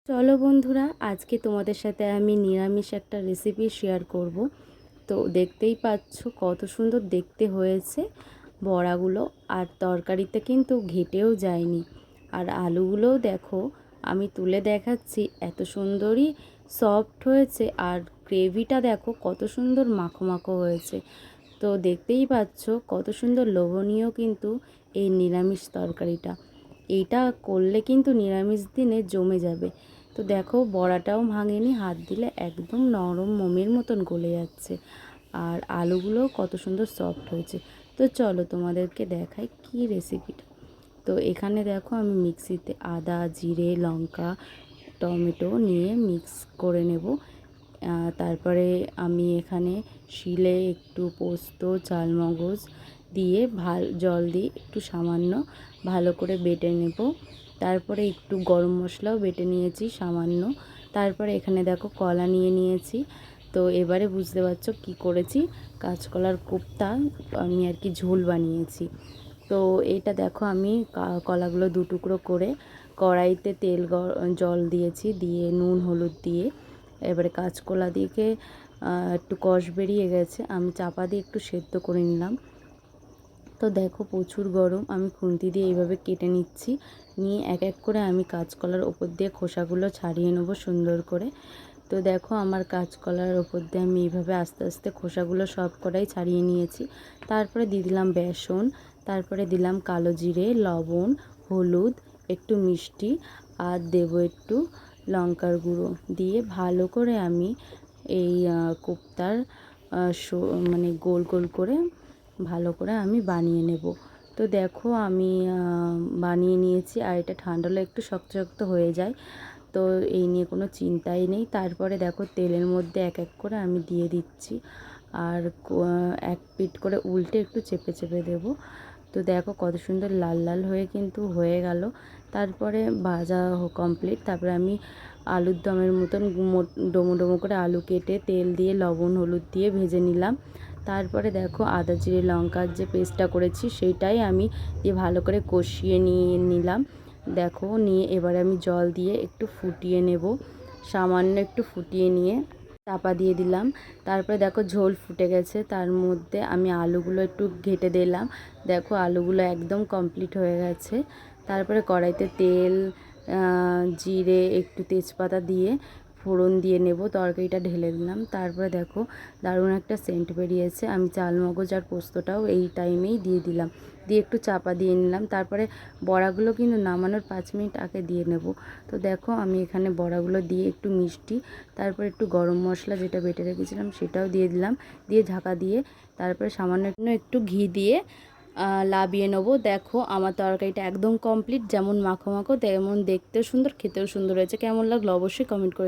চলো বন্ধুরা, আজকে তোমাদের সাথে আমি নিরামিষ একটা রেসিপি শেয়ার করব। তো দেখতেই পাচ্ছ কত সুন্দর দেখতে হয়েছে বড়াগুলো, আর তরকারিতে কিন্তু ঘেটেও যায়নি। আর আলুগুলোও দেখো, আমি তুলে দেখাচ্ছি, এত সুন্দরই সফট হয়েছে। আর গ্রেভিটা দেখো কত সুন্দর মাখো মাখো হয়েছে। তো দেখতেই পাচ্ছ কত সুন্দর লোভনীয় কিন্তু এই নিরামিষ তরকারিটা। এইটা করলে কিন্তু নিরামিষ দিনে জমে যাবে। তো দেখো বড়াটাও ভাঙেনি, হাত দিলে একদম নরম মোমের মতন গলে যাচ্ছে। আর আলুগুলোও কত সুন্দর সফট হয়েছে। তো চলো তোমাদেরকে দেখাই কি রেসিপিটা। তো এখানে দেখো আমি মিক্সিতে আদা, জিরে, লঙ্কা, টমেটো নিয়ে মিক্স করে নেব। তারপরে আমি এখানে শিলে একটু পোস্ত, চালমগজ দিয়ে জল দিয়ে একটু সামান্য ভালো করে বেটে নেব। তারপরে একটু গরম মশলাও বেটে নিয়েছি সামান্য। তারপরে এখানে দেখো কলা নিয়ে নিয়েছি। তো এবারে বুঝতে পারছো কি করেছি, কাঁচকলার কোপ্তা আমি আর কি ঝোল বানিয়েছি। তো এইটা দেখো আমি কলাগুলো দু টুকরো করে কড়াইতে জল দিয়েছি, দিয়ে নুন হলুদ দিয়ে এবারে কাঁচকলা দিকে একটু কষ বেরিয়ে গেছে, আমি চাপা দিয়ে একটু সেদ্ধ করে নিলাম। তো দেখো প্রচুর গরম, আমি খুন্তি দিয়ে এইভাবে কেটে নিচ্ছি। নিয়ে এক এক করে আমি কাঁচকলার ওপর দিয়ে খোসাগুলো ছাড়িয়ে নেবো সুন্দর করে। তো দেখো আমার কাঁচকলার ওপর দিয়ে আমি এইভাবে আস্তে আস্তে খোসাগুলো সব কটাই ছাড়িয়ে নিয়েছি। তারপরে দিয়ে দিলাম বেসন, তারপরে দিলাম কালো জিরে, লবণ, হলুদ, একটু মিষ্টি, আর দেবো একটু লঙ্কার গুঁড়ো। দিয়ে ভালো করে আমি এই কোপ্তার মানে গোল গোল করে ভালো করে আমি বানিয়ে নেব। তো দেখো আমি বানিয়ে নিয়েছি, আর এটা ঠান্ডা হলে একটু শক্ত শক্ত হয়ে যায়। তো এই নিয়ে কোনো চিন্তাই নেই। তারপরে দেখো তেলের মধ্যে এক এক করে আমি দিয়ে দিচ্ছি, আর এক পিঠ করে উল্টে একটু চেপে চেপে দেবো। তো দেখো কত সুন্দর লাল লাল হয়ে কিন্তু হয়ে গেল। তারপরে ভাজা কমপ্লিট। তারপরে আমি আলুর দমের মতন ডোমো ডোমো করে আলু কেটে তেল দিয়ে লবণ হলুদ দিয়ে ভেজে নিলাম। তারপরে দেখো আদা জিরে লঙ্কার যে পেস্টটা করেছি সেইটাই আমি দিয়ে ভালো করে কষিয়ে নিয়ে নিলাম। দেখো নিয়ে এবারে আমি জল দিয়ে একটু ফুটিয়ে নেব, সামান্য একটু ফুটিয়ে নিয়ে চাপা দিয়ে দিলাম। তারপরে দেখো ঝোল ফুটে গেছে, তার মধ্যে আমি আলুগুলো একটু ঘেটে দিলাম। দেখো আলুগুলো একদম কমপ্লিট হয়ে গেছে। তারপরে কড়াইতে তেল, জিরে, একটু তেজপাতা দিয়ে ফোড়ন দিয়ে নেব, তরকারিটা ঢেলে দিলাম। তারপরে দেখো দারুণ একটা সেন্ট বেরিয়েছে। আমি চালমগজ আর পোস্তটাও এই টাইমেই দিয়ে দিলাম, দিয়ে একটু চাপা দিয়ে নিলাম। তারপরে বড়াগুলো কিন্তু নামানোর 5 মিনিট আগে দিয়ে নেব। তো দেখো আমি এখানে বড়াগুলো দিয়ে একটু মিষ্টি, তারপর একটু গরম মশলা যেটা বেটে রেখেছিলাম সেটাও দিয়ে দিলাম, দিয়ে ঢাকা দিয়ে তারপরে সামান্য একটু ঘি দিয়ে লাবিয়ে নেবো। দেখো আমার তরকারিটা একদম কমপ্লিট, যেমন মাখো মাখো তেমন দেখতেও সুন্দর, খেতেও সুন্দর হয়েছে। কেমন লাগলো অবশ্যই কমেন্ট করে।